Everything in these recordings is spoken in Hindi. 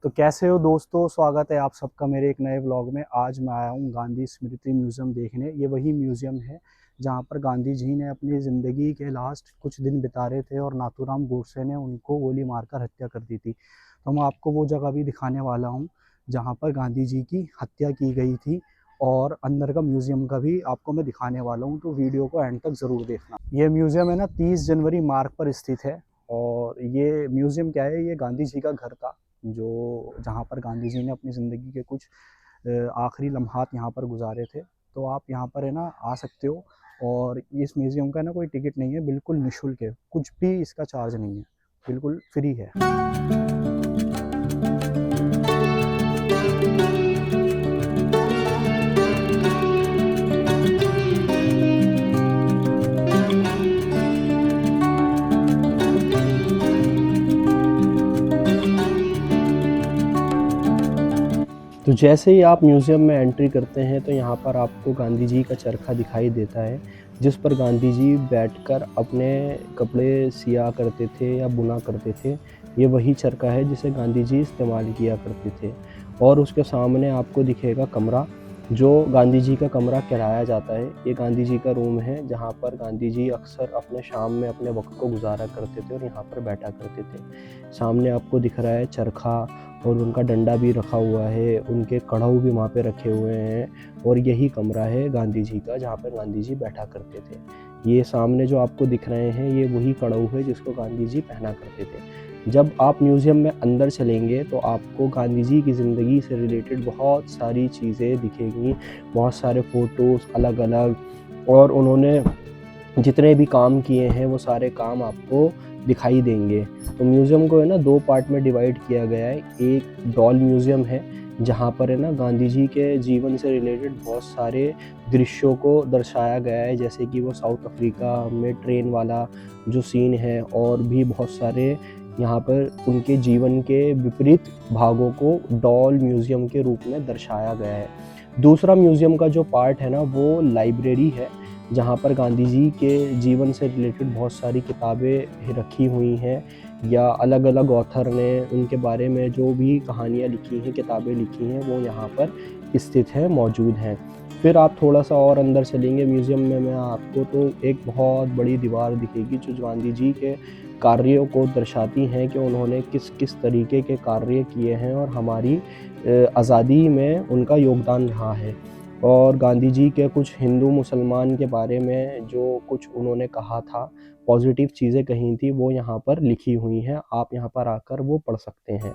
तो कैसे हो दोस्तों, स्वागत है आप सबका मेरे एक नए व्लॉग में। आज मैं आया हूँ गांधी स्मृति म्यूज़ियम देखने। ये वही म्यूज़ियम है जहाँ पर गांधी जी ने अपनी ज़िंदगी के लास्ट कुछ दिन बिताए थे और नाथूराम गोडसे ने उनको गोली मारकर हत्या कर दी थी। तो मैं आपको वो जगह भी दिखाने वाला हूँ जहाँ पर गांधी जी की हत्या की गई थी, और अंदर का म्यूज़ियम का भी आपको मैं दिखाने वाला हूँ। तो वीडियो को एंड तक ज़रूर देखना। ये म्यूज़ियम है ना 30 जनवरी मार्ग पर स्थित है। और ये म्यूज़ियम क्या है, ये गांधी जी का घर था जो जहाँ पर गांधी जी ने अपनी ज़िंदगी के कुछ आखिरी लम्हात यहाँ पर गुजारे थे। तो आप यहाँ पर है ना आ सकते हो। और इस म्यूज़ियम का ना कोई टिकट नहीं है, बिल्कुल निःशुल्क है, कुछ भी इसका चार्ज नहीं है, बिल्कुल फ्री है। तो जैसे ही आप म्यूज़ियम में एंट्री करते हैं तो यहाँ पर आपको गांधी जी का चरखा दिखाई देता है, जिस पर गांधी जी बैठकर अपने कपड़े सिया करते थे या बुना करते थे। ये वही चरखा है जिसे गांधी जी इस्तेमाल किया करते थे। और उसके सामने आपको दिखेगा कमरा, जो गांधी जी का कमरा कहलाया जाता है। ये गांधी जी का रूम है जहाँ पर गांधी जी अक्सर अपने शाम में अपने वक्त को गुजारा करते थे और यहाँ पर बैठा करते थे। सामने आपको दिख रहा है चरखा, और उनका डंडा भी रखा हुआ है, उनके कड़ाऊ भी वहाँ पे रखे हुए हैं। और यही कमरा है गांधी जी का जहाँ पर गांधी जी बैठा करते थे। ये सामने जो आपको दिख रहे हैं ये वही कड़ाऊ है जिसको गांधी जी पहना करते थे। जब आप म्यूज़ियम में अंदर चलेंगे तो आपको गांधी जी की ज़िंदगी से रिलेटेड बहुत सारी चीज़ें दिखेंगी, बहुत सारे फ़ोटोज़ अलग अलग, और उन्होंने जितने भी काम किए हैं वो सारे काम आपको दिखाई देंगे। तो म्यूज़ियम को है ना 2 पार्ट में डिवाइड किया गया है। एक डॉल म्यूज़ियम है जहाँ पर है ना गांधी जी के जीवन से रिलेटेड बहुत सारे दृश्यों को दर्शाया गया है, जैसे कि वो साउथ अफ्रीका में ट्रेन वाला जो सीन है, और भी बहुत सारे यहाँ पर उनके जीवन के विपरीत भागों को डॉल म्यूज़ियम के रूप में दर्शाया गया है। दूसरा म्यूज़ियम का जो पार्ट है ना वो लाइब्रेरी है, जहाँ पर गांधी जी के जीवन से रिलेटेड बहुत सारी किताबें रखी हुई हैं, या अलग अलग ऑथर ने उनके बारे में जो भी कहानियाँ लिखी हैं, किताबें लिखी हैं, वो यहाँ पर स्थित हैं, मौजूद हैं। फिर आप थोड़ा सा और अंदर चलेंगे म्यूज़ियम में मैं आपको, तो एक बहुत बड़ी दीवार दिखेगी जो गांधी जी के कार्यों को दर्शाती हैं कि उन्होंने किस किस तरीके के कार्य किए हैं और हमारी आज़ादी में उनका योगदान रहा है। और गांधी जी के कुछ हिंदू मुसलमान के बारे में जो कुछ उन्होंने कहा था, पॉजिटिव चीज़ें कही थी, वो यहाँ पर लिखी हुई हैं। आप यहाँ पर आकर वो पढ़ सकते हैं।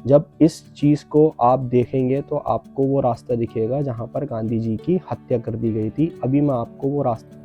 जब इस चीज़ को आप देखेंगे तो आपको वो रास्ता दिखेगा जहाँ पर गांधी जी की हत्या कर दी गई थी। अभी मैं आपको वो रास्ता,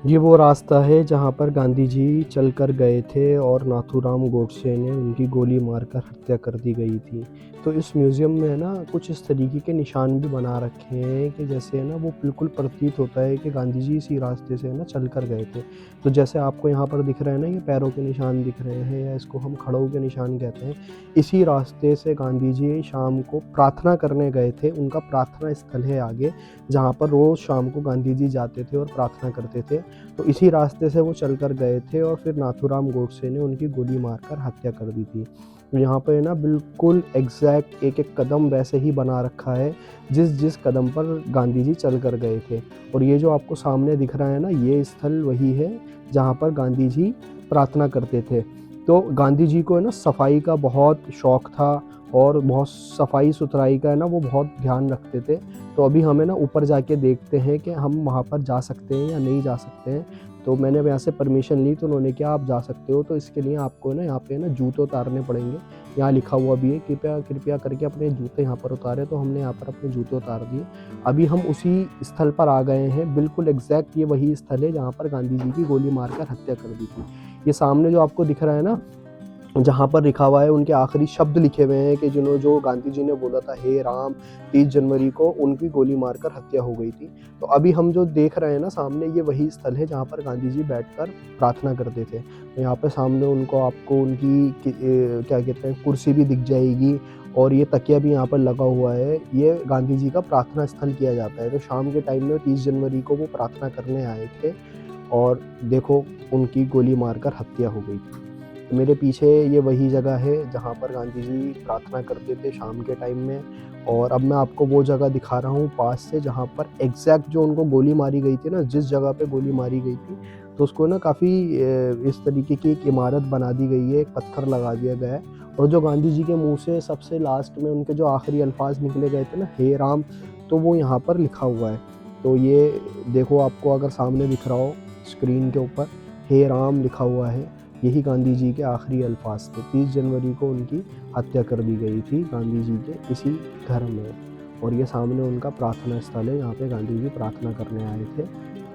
ये वो रास्ता है जहाँ पर गांधी जी चलकर गए थे और नाथूराम गोडसे ने उनकी गोली मारकर हत्या कर दी गई थी। तो इस म्यूज़ियम में है ना कुछ इस तरीके के निशान भी बना रखे हैं कि जैसे है ना वो बिल्कुल प्रतीत होता है कि गांधी जी इसी रास्ते से है ना चल कर गए थे। तो जैसे आपको यहाँ पर दिख रहे हैं ना, ये पैरों के निशान दिख रहे हैं, या इसको हम खड़ों के निशान कहते हैं। इसी रास्ते से गांधी जी शाम को प्रार्थना करने गए थे। उनका प्रार्थना स्थल है आगे, जहाँ पर रोज़ शाम को गांधी जी जाते थे और प्रार्थना करते थे। तो इसी रास्ते से वो चल कर गए थे और फिर नाथूराम गोडसे ने उनकी गोली मारकर हत्या कर दी थी। तो यहाँ पे ना बिल्कुल एग्जैक्ट एक एक कदम वैसे ही बना रखा है जिस जिस कदम पर गांधी जी चल कर गए थे। और ये जो आपको सामने दिख रहा है ना, ये स्थल वही है जहाँ पर गांधी जी प्रार्थना करते थे। तो गांधी जी को है ना सफाई का बहुत शौक था, और बहुत सफाई सुथराई का है ना वो बहुत ध्यान रखते थे। तो अभी हमें ना ऊपर जाके देखते हैं कि हम वहाँ पर जा सकते हैं या नहीं जा सकते हैं। तो मैंने अब यहाँ से परमिशन ली, तो उन्होंने कहा आप जा सकते हो। तो इसके लिए आपको ना यहाँ पे ना जूते उतारने पड़ेंगे। यहाँ लिखा हुआ भी है, कृपया कृपया करके अपने जूते यहाँ पर उतारें। तो हमने यहाँ पर अपने जूते उतार दिए। अभी हम उसी स्थल पर आ गए हैं, बिल्कुल एग्जैक्ट ये वही स्थल है जहाँ पर गांधी जी की गोली मारकर हत्या कर दी थी। ये सामने जो आपको दिख रहा है ना, जहाँ पर लिखा हुआ है, उनके आखिरी शब्द लिखे हुए हैं कि जो गांधी जी ने बोला था, हे राम, 30 जनवरी को उनकी गोली मारकर हत्या हो गई थी। तो अभी हम जो देख रहे हैं ना सामने, ये वही स्थल है जहाँ पर गांधी जी बैठकर प्रार्थना करते थे। तो यहाँ पे सामने उनको आपको उनकी क्या कहते हैं, कुर्सी भी दिख जाएगी, और ये तकिया भी यहाँ पर लगा हुआ है। ये गांधी जी का प्रार्थना स्थल किया जाता है। तो शाम के टाइम में 30 जनवरी को वो प्रार्थना करने आए थे, और देखो उनकी गोली मारकर हत्या हो गई थी। मेरे पीछे ये वही जगह है जहाँ पर गांधी जी प्रार्थना करते थे शाम के टाइम में। और अब मैं आपको वो जगह दिखा रहा हूँ पास से जहाँ पर एग्जैक्ट जो उनको गोली मारी गई थी ना, जिस जगह पे गोली मारी गई थी, तो उसको ना काफ़ी इस तरीके की एक इमारत बना दी गई है, एक पत्थर लगा दिया गया है। और जो गांधी जी के मुंह से सबसे लास्ट में उनके जो आखिरी अल्फाज निकले गए थे ना, हे राम, तो वो यहाँ पर लिखा हुआ है। तो ये देखो, आपको अगर सामने दिख रहा हो स्क्रीन के ऊपर, हे राम लिखा हुआ है। यही गांधी जी के आखिरी अल्फाज थे। 30 जनवरी को उनकी हत्या कर दी गई थी गांधी जी के इसी घर में। और ये सामने उनका प्रार्थना स्थल है, यहाँ पे गांधी जी प्रार्थना करने आए थे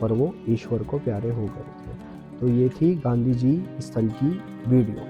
और वो ईश्वर को प्यारे हो गए थे। तो ये थी गांधी जी स्थल की वीडियो।